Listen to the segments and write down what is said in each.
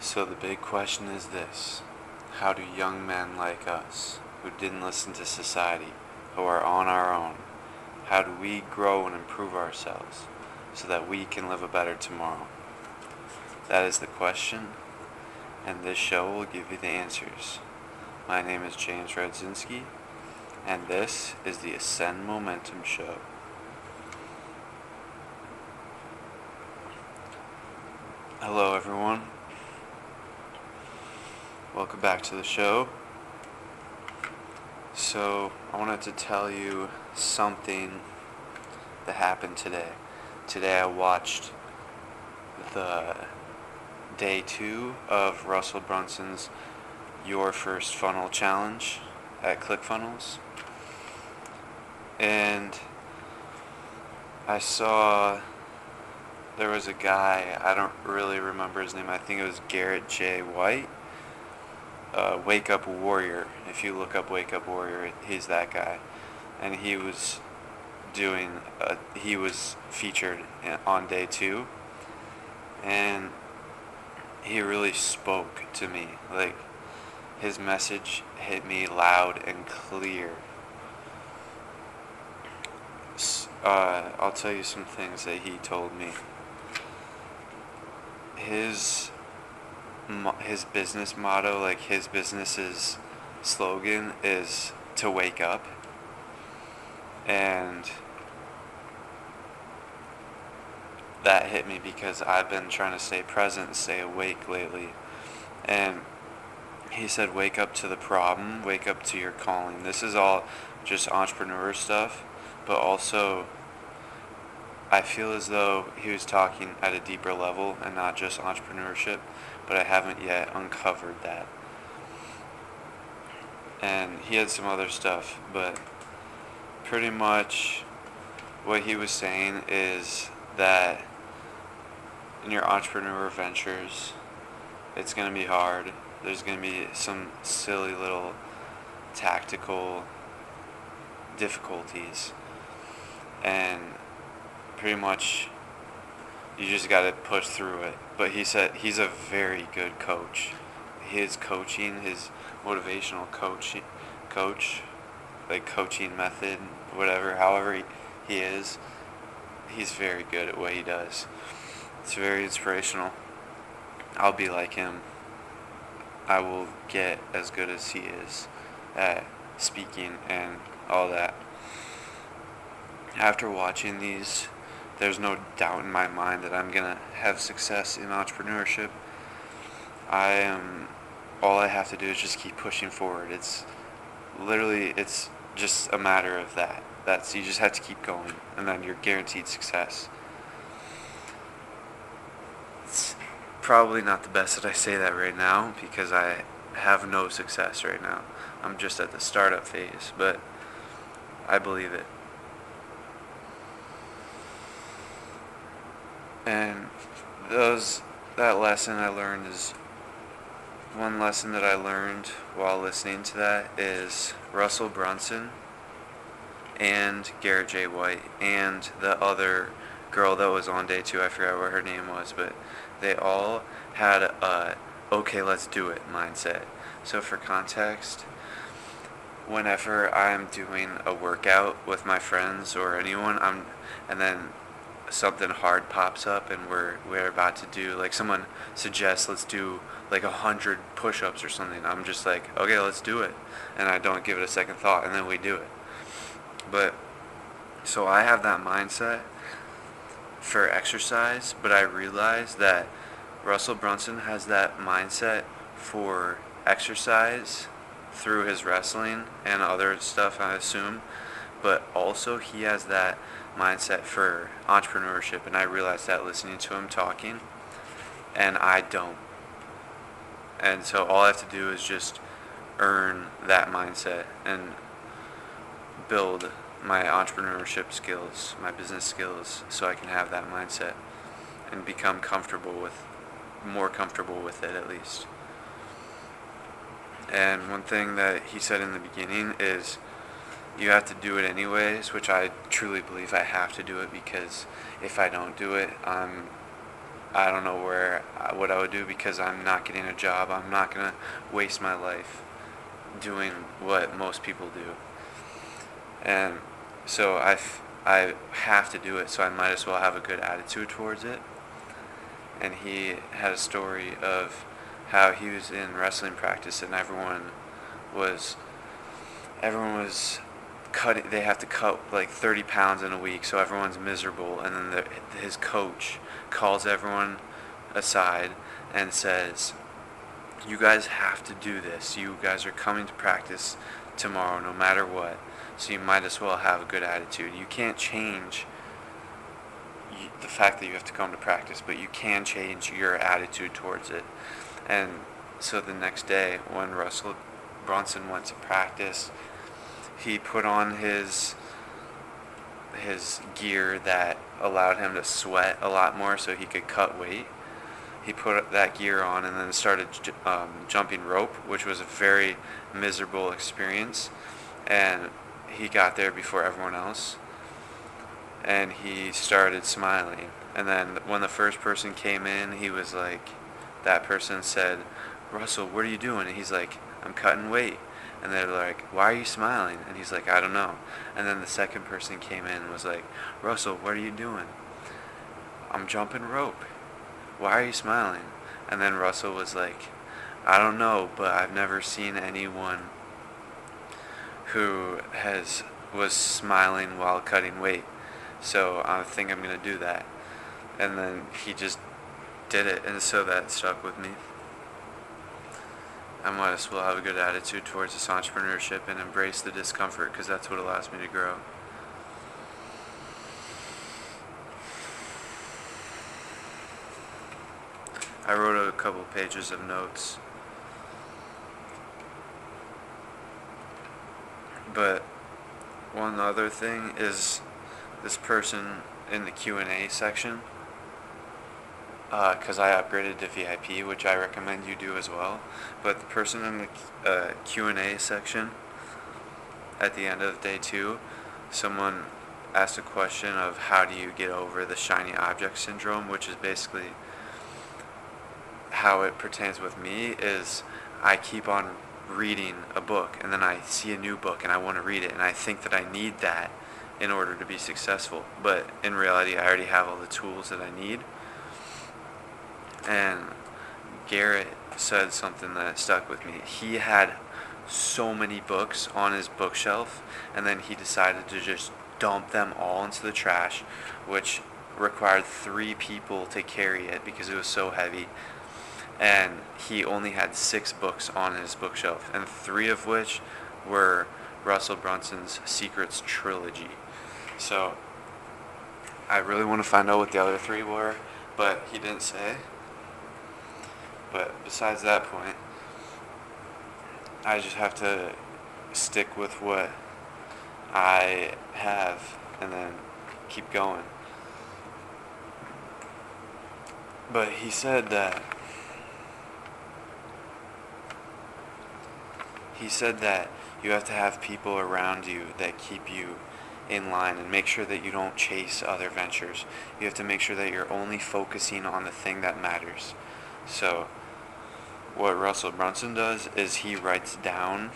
So the big question is this: how do young men like us, who didn't listen to society, who are on our own, how do we grow and improve ourselves so that we can live a better tomorrow? That is the question, and this show will give you the answers. My name is James Radzinski, and this is the Ascend Momentum Show. Hello, everyone. Welcome back to the show. So, I wanted to tell you something that happened today. Today I watched the day 2 of Russell Brunson's Your First Funnel Challenge at ClickFunnels. And I saw there was a guy, I don't really remember his name, I think it was Garrett J. White. Wake Up Warrior. If you look up Wake Up Warrior, he's that guy. And he was featured on day 2. And he really spoke to me. Like, his message hit me loud and clear. I'll tell you some things that he told me. His business motto, like his business's slogan, is to wake up. And that hit me because I've been trying to stay present and stay awake lately. And he said, wake up to the problem, wake up to your calling. This is all just entrepreneur stuff, but also I feel as though he was talking at a deeper level and not just entrepreneurship, but I haven't yet uncovered that. And he had some other stuff, but pretty much what he was saying is that in your entrepreneur ventures, it's going to be hard. There's going to be some silly little tactical difficulties. And pretty much you just got to push through it. But he said he's a very good coach. His coaching, his motivational coaching method, whatever, however he is, he's very good at what he does. It's very inspirational. I'll be like him. I will get as good as he is at speaking and all that. After watching these, there's no doubt in my mind that I'm going to have success in entrepreneurship. All I have to do is just keep pushing forward. It's just a matter of that. You just have to keep going, and then you're guaranteed success. It's probably not the best that I say that right now, because I have no success right now. I'm just at the startup phase, but I believe it. And that lesson I learned is, one lesson that I learned while listening to that is Russell Brunson and Garrett J. White and the other girl that was on day 2, I forgot what her name was, but they all had a okay, let's do it mindset. So for context, whenever I'm doing a workout with my friends or anyone, and then something hard pops up and we're about to do, like someone suggests let's do like 100 push-ups or something, I'm just like, okay, let's do it, and I don't give it a second thought, and then we do it. But so I have that mindset for exercise, but I realize that Russell Brunson has that mindset for exercise through his wrestling and other stuff, I assume, but also he has that mindset for entrepreneurship, and I realized that listening to him talking, and I don't. And so all I have to do is just earn that mindset and build my entrepreneurship skills, my business skills, so I can have that mindset and become more comfortable with it at least. And one thing that he said in the beginning is you have to do it anyways, which I truly believe I have to do it, because if I don't do it, I'm I don't know what I would do, because I'm not getting a job. I'm not gonna waste my life doing what most people do, and so I have to do it. So I might as well have a good attitude towards it. And he had a story of how he was in wrestling practice, and was everyone was cutting. They have to cut like 30 pounds in a week, so everyone's miserable. And then his coach calls everyone aside and says, "You guys have to do this. You guys are coming to practice tomorrow, no matter what. So you might as well have a good attitude. You can't change the fact that you have to come to practice, but you can change your attitude towards it." And so the next day, when Russell Brunson went to practice, he put on his gear that allowed him to sweat a lot more so he could cut weight. He put that gear on and then started jumping rope, which was a very miserable experience. And he got there before everyone else, and he started smiling. And then when the first person came in, he was like, that person said, "Russell, what are you doing?" And he's like, "I'm cutting weight." And they're like, "Why are you smiling?" And he's like, "I don't know." And then the second person came in and was like, "Russell, what are you doing?" "I'm jumping rope." "Why are you smiling?" And then Russell was like, "I don't know, but I've never seen anyone who was smiling while cutting weight. So I think I'm going to do that." And then he just did it, and so that stuck with me. I might as well have a good attitude towards this entrepreneurship and embrace the discomfort, because that's what allows me to grow. I wrote a couple pages of notes, but one other thing is this person in the Q&A section, because I upgraded to VIP, which I recommend you do as well. But the person in the Q&A section at the end of day 2, someone asked a question of how do you get over the shiny object syndrome, which is basically how it pertains with me. Is I keep on reading a book, and then I see a new book and I want to read it, and I think that I need that in order to be successful. But in reality, I already have all the tools that I need. And Garrett said something that stuck with me. He had so many books on his bookshelf, and then he decided to just dump them all into the trash, which required 3 people to carry it because it was so heavy. And he only had 6 books on his bookshelf, and 3 of which were Russell Brunson's Secrets trilogy. So I really want to find out what the other 3 were, but he didn't say. But besides that point, I just have to stick with what I have and then keep going. But he said that you have to have people around you that keep you in line and make sure that you don't chase other ventures. You have to make sure that you're only focusing on the thing that matters. So what Russell Brunson does is he writes down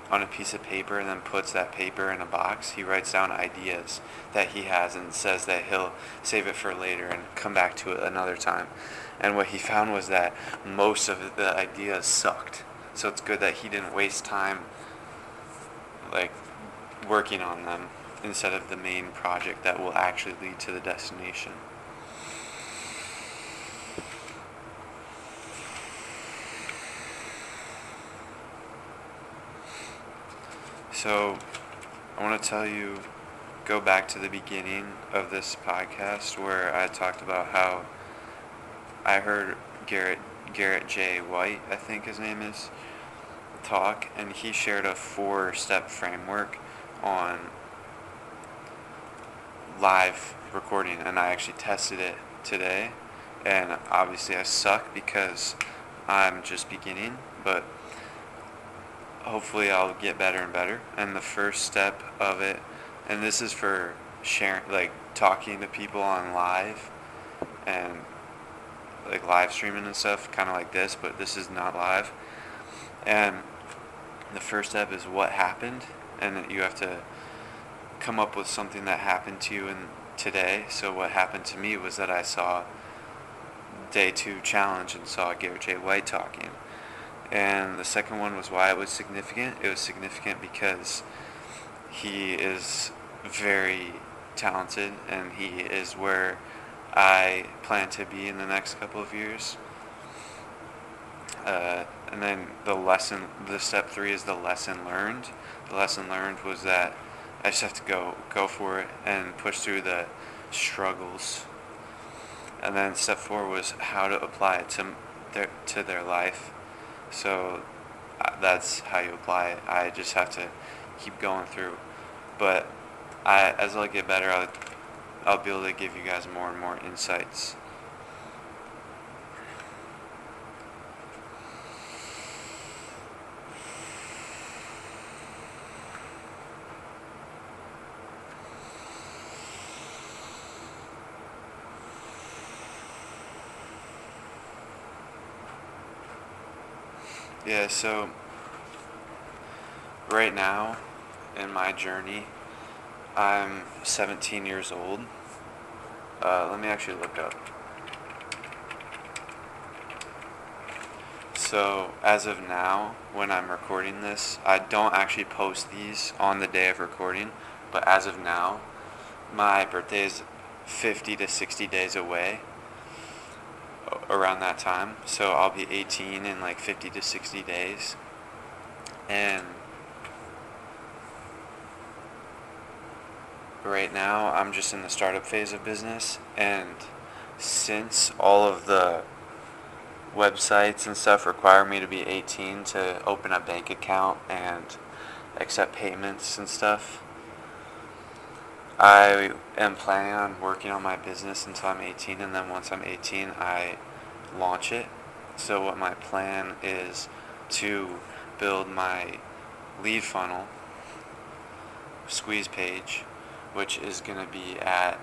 on a piece of paper and then puts that paper in a box. He writes down ideas that he has and says that he'll save it for later and come back to it another time. And what he found was that most of the ideas sucked. So it's good that he didn't waste time like working on them instead of the main project that will actually lead to the destination. So I want to go back to the beginning of this podcast where I talked about how I heard Garrett J. White, I think his name is, talk, and he shared a 4-step framework on live recording, and I actually tested it today, and obviously I suck because I'm just beginning, but hopefully I'll get better and better. And the first step of it, and this is for sharing, like talking to people on live and like live streaming and stuff, kind of like this, but this is not live. And the first step is what happened, and you have to come up with something that happened to you in today. So what happened to me was that I saw Day 2 challenge and saw Garrett J. White talking. And the second one was why it was significant. It was significant because he is very talented, and he is where I plan to be in the next couple of years. And then the step 3 is the lesson learned. The lesson learned was that I just have to go for it and push through the struggles. And then step 4 was how to apply it to their life. So that's how you apply it. I just have to keep going through. But as I get better, I'll be able to give you guys more and more insights. Yeah, so right now in my journey, I'm 17 years old. Let me actually look up. So as of now, when I'm recording this, I don't actually post these on the day of recording, but as of now, my birthday is 50 to 60 days away around that time. So I'll be 18 in like 50 to 60 days. And right now, I'm just in the startup phase of business, and since all of the websites and stuff require me to be 18 to open a bank account and accept payments and stuff, I am planning on working on my business until I'm 18, and then once I'm 18, I launch it. So what my plan is to build my lead funnel squeeze page, which is going to be at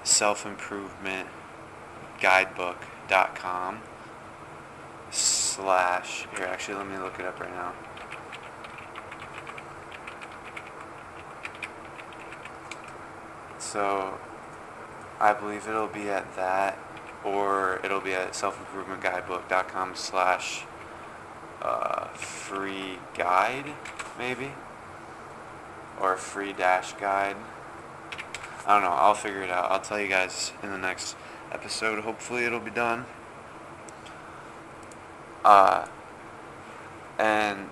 selfimprovementguidebook.com/ here, actually, let me look it up right now. So I believe it'll be at that, or it'll be at selfimprovementguidebook.com/ free guide, maybe, or free dash guide. I don't know, I'll figure it out. I'll tell you guys in the next episode. Hopefully it'll be done. And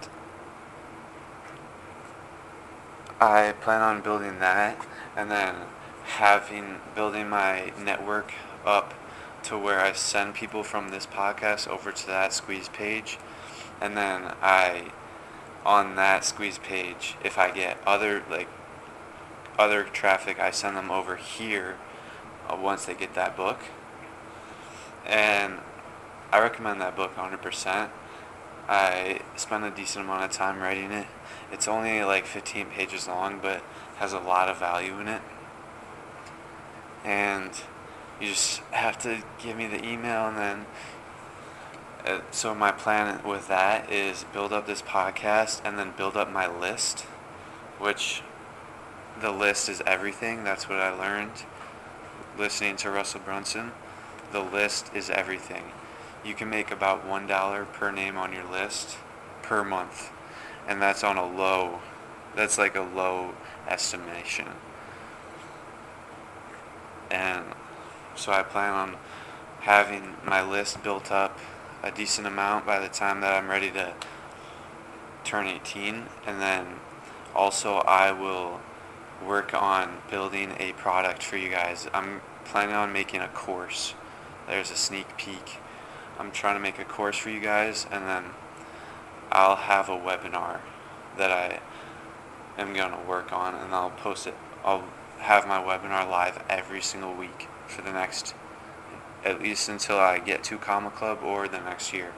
I plan on building that, and then building my network up to where I send people from this podcast over to that squeeze page, and then on that squeeze page, if I get other traffic, I send them over here once they get that book. And I recommend that book 100%. I spent a decent amount of time writing it. It's only like 15 pages long, but has a lot of value in it. And you just have to give me the email, and then so my plan with that is build up this podcast and then build up my list, which the list is everything. That's what I learned listening to Russell Brunson. The list is everything. You can make about $1 per name on your list per month, and that's like a low estimation. And so I plan on having my list built up a decent amount by the time that I'm ready to turn 18, and then also I will work on building a product for you guys. I'm planning on making a course. There's a sneak peek. I'm trying to make a course for you guys, and then I'll have a webinar that I am going to work on, and I'll post it. I'll have my webinar live every single week for the next, at least until I get to Comma Club or the next year.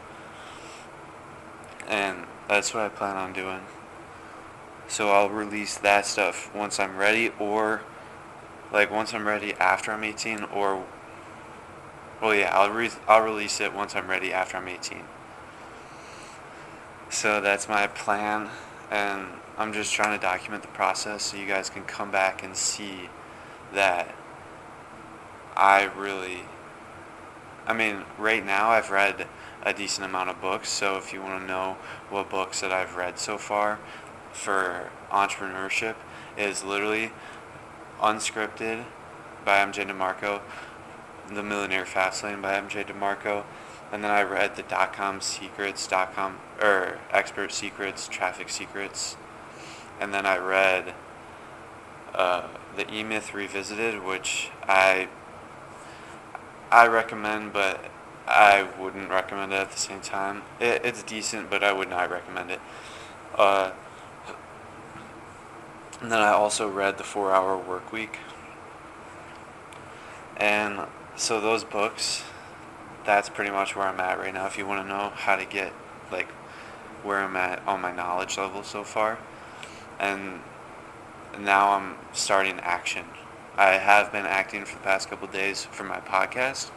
And that's what I plan on doing. So I'll release that stuff once I'm ready, or once I'm ready after I'm 18, or Well, yeah, I'll release it once I'm ready after I'm 18. So that's my plan, and I'm just trying to document the process so you guys can come back and see that I really, I mean, right now I've read a decent amount of books, so if you want to know what books that I've read so far for entrepreneurship, is literally Unscripted by MJ DeMarco, The Millionaire Fastlane by MJ DeMarco, and then I read the .com Secrets, .com, or Expert Secrets, Traffic Secrets, and then I read the E-Myth Revisited, which I recommend, but I wouldn't recommend it at the same time. It's decent, but I would not recommend it. Uh, and then I also read The 4 Hour Work Week. And so those books, that's pretty much where I'm at right now. If you want to know how to get, like, where I'm at on my knowledge level so far. And now I'm starting action. I have been acting for the past couple of days for my podcast,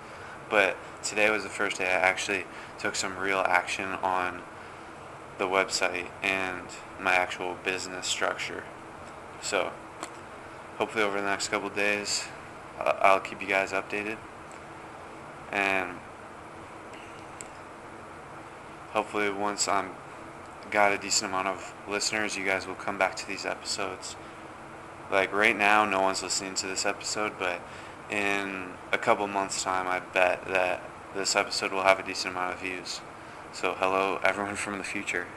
but today was the first day I actually took some real action on the website and my actual business structure. So hopefully over the next couple of days, I'll keep you guys updated, and hopefully once I'm got a decent amount of listeners, you guys will come back to these episodes. Like right now, no one's listening to this episode, but in a couple months' time, I bet that this episode will have a decent amount of views. So hello, everyone from the future.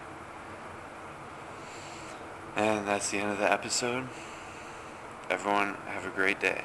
And that's the end of the episode. Everyone, have a great day.